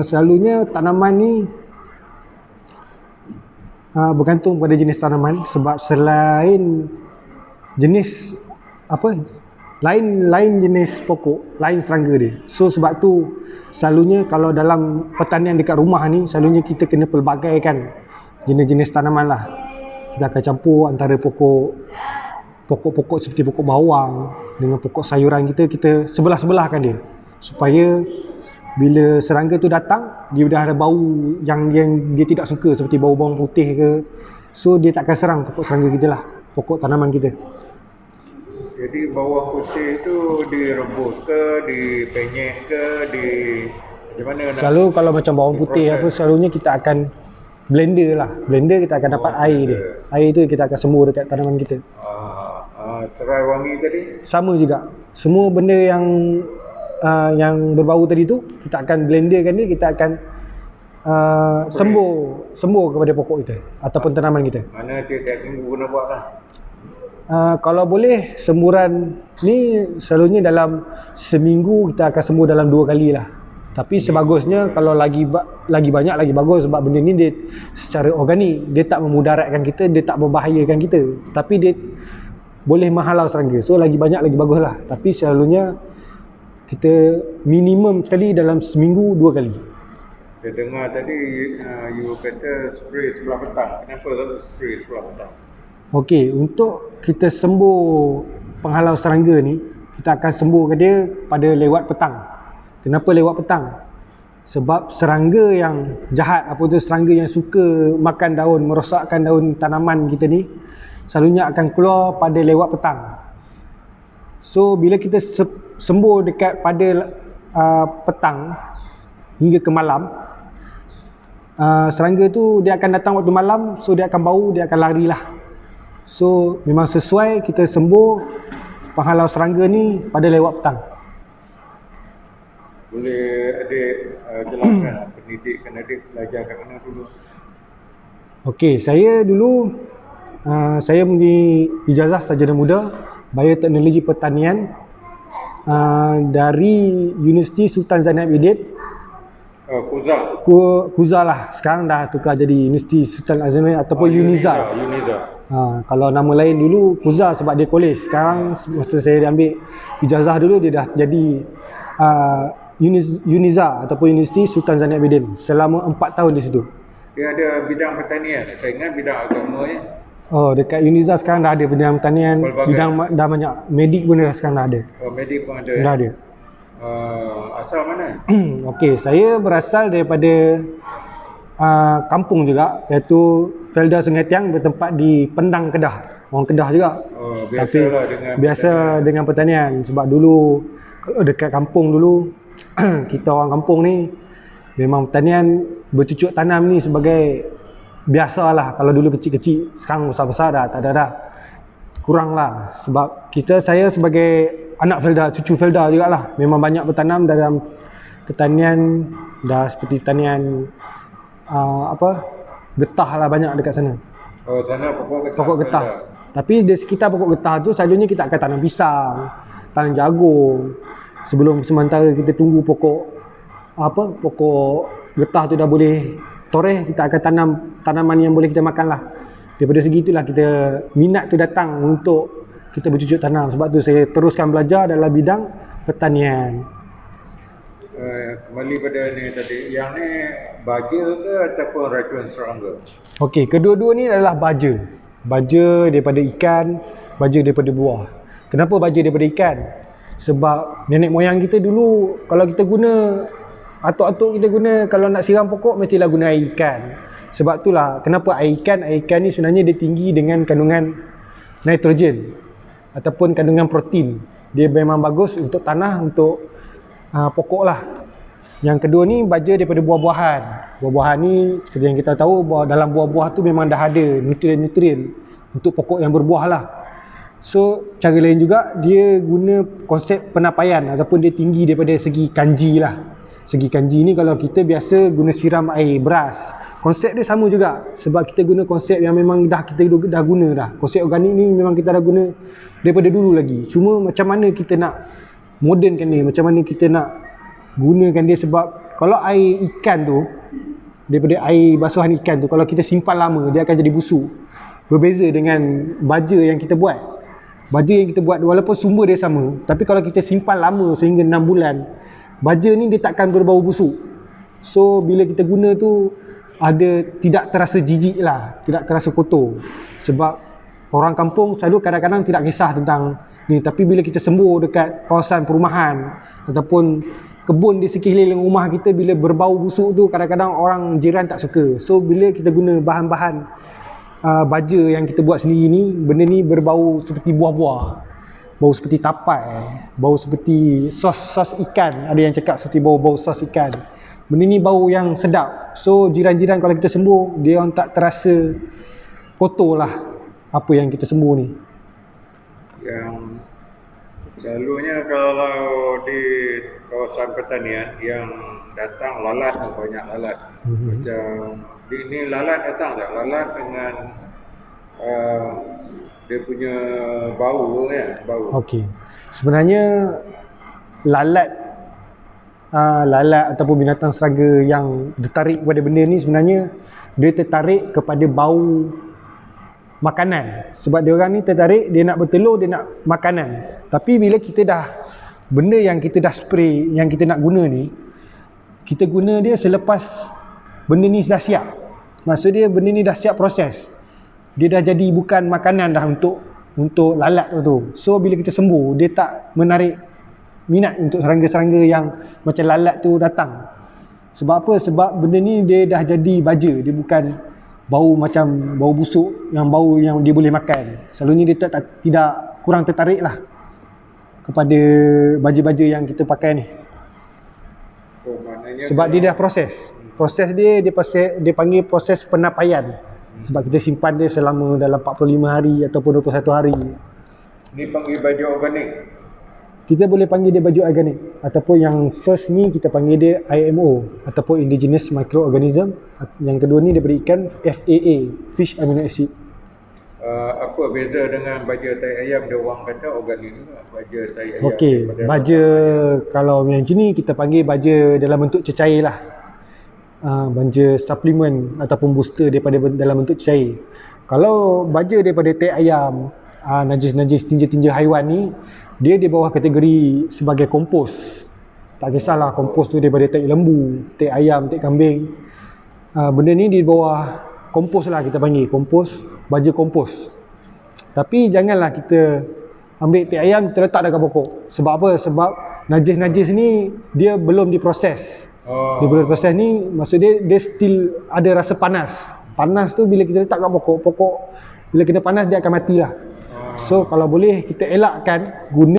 Selalunya tanaman ni bergantung pada jenis tanaman, sebab selain jenis lain jenis pokok, lain serangga dia. So sebab tu selalunya kalau dalam pertanian dekat rumah ni, selalunya kita kena pelbagaikan jenis-jenis tanaman lah. Kita akan campur antara pokok-pokok seperti pokok bawang dengan pokok sayuran kita sebelah-sebelahkan dia, supaya bila serangga tu datang, dia dah ada bau yang dia tidak suka, seperti bau bawang putih ke. So dia takkan serang pokok serangga kita lah, pokok tanaman kita. Jadi bawang putih tu direbus ke, dipenyek ke, macam mana? Selalu kalau macam bawang putih selalunya kita akan blender lah. Blender kita akan dapat air dia. Air tu kita akan semur dekat tanaman kita. Serai wangi tadi? Sama juga. Semua benda yang berbau tadi tu, kita akan blenderkan dia, kita akan sembur kepada pokok kita ataupun tanaman kita. Mana tiap-tiap minggu guna buat lah? Kalau boleh, semburan ni selalunya dalam seminggu kita akan sembur dalam 2 kali lah. Tapi sebagusnya kalau lagi banyak lagi bagus, sebab benda ni dia secara organik, dia tak memudaratkan kita, dia tak membahayakan kita, tapi dia boleh menghalau serangga. So lagi banyak lagi bagus lah. Tapi selalunya kita minimum sekali dalam seminggu 2 kali. Saya dengar tadi you kata spray sebelah petang. Kenapa spray sebelah petang? Okey, untuk kita sembur penghalau serangga ni, kita akan semburkan dia pada lewat petang. Kenapa lewat petang? Sebab serangga yang jahat, serangga yang suka makan daun, merosakkan daun tanaman kita ni, selalunya akan keluar pada lewat petang. So bila kita sembur dekat pada petang hingga ke malam, serangga tu dia akan datang waktu malam, so dia akan bau, dia akan lari lah. So memang sesuai kita sembur penghalau serangga ni pada lewat petang. Boleh adik jelaskan pendidikan adik belajar kat mana dulu? Okey, saya dulu saya mempunyai ijazah sarjana muda Bioteknologi Pertanian dari Universiti Sultan Zainal Abidin. Kuza lah. Sekarang dah tukar jadi Universiti Sultan Zainal Abidin ataupun Uniza. Kalau nama lain dulu Kuza sebab dia kolej. Sekarang masa saya ambil ijazah dulu, dia dah jadi Uniza ataupun Universiti Sultan Zainal Abidin selama 4 tahun di situ. Dia ada bidang pertanian. Saya ingat bidang agama ya. Dekat Uniza sekarang dah ada bidang pertanian, bidang dah banyak. Medik pun dah sekarang dah ada. Medik pun ada. Dah ada. Asal mana? Okey, saya berasal daripada kampung juga, iaitu Felda Sungai Tiang, bertempat di Pendang, Kedah. Orang Kedah juga. Tapi biasa dengan pertanian. Sebab dulu kalau dekat kampung dulu kita orang kampung ni memang pertanian bercucuk tanam ni sebagai biasalah. Kalau dulu kecil-kecil, sekarang besar-besar dah tak ada dah. Kurang lah. Sebab saya sebagai anak Felda, cucu Felda jugalah, memang banyak bertanam dalam pertanian, dah seperti tanian getah lah banyak dekat sana. Sana pokok getah. Tapi di sekitar pokok getah tu selalunya kita akan tanam pisang, tanam jagung. Sebelum sementara kita tunggu pokok getah tu dah boleh toreh, kita akan tanam tanaman yang boleh kita makan lah. Daripada segi itulah kita minat tu datang untuk kita bercucuk tanam. Sebab tu saya teruskan belajar dalam bidang pertanian. Kembali pada ni tadi, yang ni baja ke ataupun racun serangga? Okey, kedua-dua ni adalah baja. Baja daripada ikan, baja daripada buah. Kenapa baja daripada ikan? Sebab nenek moyang kita dulu, kalau kita guna atuk-atuk kita guna, kalau nak siram pokok mestilah guna air ikan. Sebab itulah kenapa air ikan ni sebenarnya dia tinggi dengan kandungan nitrogen ataupun kandungan protein. Dia memang bagus untuk tanah, untuk pokok lah. Yang kedua ni baja daripada buah-buahan. Buah-buahan ni seperti yang kita tahu, dalam buah-buah tu memang dah ada nutrien-nutrien untuk pokok yang berbuah lah. So cara lain juga dia guna konsep penapaian ataupun dia tinggi daripada segi kanji lah. Segi kanji ni kalau kita biasa guna siram air beras, konsep dia sama juga. Sebab kita guna konsep yang memang kita dah guna dah. Konsep organik ni memang kita dah guna daripada dulu lagi. Cuma macam mana kita nak modernkan dia, macam mana kita nak gunakan dia, sebab kalau air ikan tu, daripada air basuhan ikan tu, kalau kita simpan lama, dia akan jadi busuk. Berbeza dengan baja yang kita buat. Baja yang kita buat, walaupun sumber dia sama, tapi kalau kita simpan lama sehingga 6 bulan, baja ni dia takkan berbau busuk. So, bila kita guna tu, tidak terasa jijik lah, tidak terasa kotor. Sebab orang kampung selalu kadang-kadang tidak kisah tentang ni, tapi bila kita sembuh dekat kawasan perumahan ataupun kebun di sekeliling rumah kita, bila berbau busuk tu kadang-kadang orang jiran tak suka. So bila kita guna bahan-bahan baja yang kita buat sendiri ni, benda ni berbau seperti buah-buah, bau seperti tapai, bau seperti sos ikan. Ada yang cakap seperti bau-bau sos ikan. Benda ni bau yang sedap. So jiran-jiran kalau kita sembuh, dia orang tak terasa kotor lah apa yang kita sembuh ni. Yang selalunya kalau di kawasan pertanian yang datang lalat, banyak lalat. Macam ini lalat datang tak? Lalat dengan dia punya bau kan, bau. Okey. Sebenarnya lalat ataupun binatang serangga yang tertarik kepada benda ni, sebenarnya dia tertarik kepada bau makanan. Sebab dia orang ni tertarik, dia nak bertelur, dia nak makanan. Tapi bila kita dah, benda yang kita dah spray, yang kita nak guna ni, kita guna dia selepas benda ni dah siap. Maksud dia benda ni dah siap proses. Dia dah jadi bukan makanan dah untuk lalat tu. So bila kita sembuh, dia tak menarik minat untuk serangga-serangga yang macam lalat tu datang. Sebab apa? Sebab benda ni dia dah jadi baja. Dia bukan bau macam bau busuk, yang bau yang dia boleh makan. Selalunya dia tidak kurang tertarik lah kepada baja-baja yang kita pakai ni. Sebab dia dah proses. Proses dia panggil proses penapaian. Sebab kita simpan dia selama dalam 45 hari ataupun 21 hari. Ni panggil baju organik. Kita boleh panggil dia baju organik, ataupun yang first ni kita panggil dia IMO ataupun Indigenous Microorganism. Yang kedua ni daripada ikan, FAA, Fish Amino Acid. Apa beza dengan baja tai ayam? Dia orang kata organik juga baja tai ayam. Okey, baja kalau yang macam ni kita panggil baja dalam bentuk cecair lah. Baja suplemen ataupun booster daripada dalam bentuk cecair. Kalau baja daripada tai ayam, najis-najis tinja-tinja haiwan ni, dia di bawah kategori sebagai kompos. Tak kisahlah kompos tu daripada tai lembu, tai ayam, tai kambing. Benda ni di bawah kompos lah, kita panggil kompos, baja kompos. Tapi janganlah kita ambil tai ayam kita letak dekat pokok. Sebab apa? Sebab najis-najis ni dia belum diproses. Dia belum diproses ni, maksud dia still ada rasa panas. Panas tu bila kita letak kat pokok bila kena panas dia akan matilah. So kalau boleh kita elakkan guna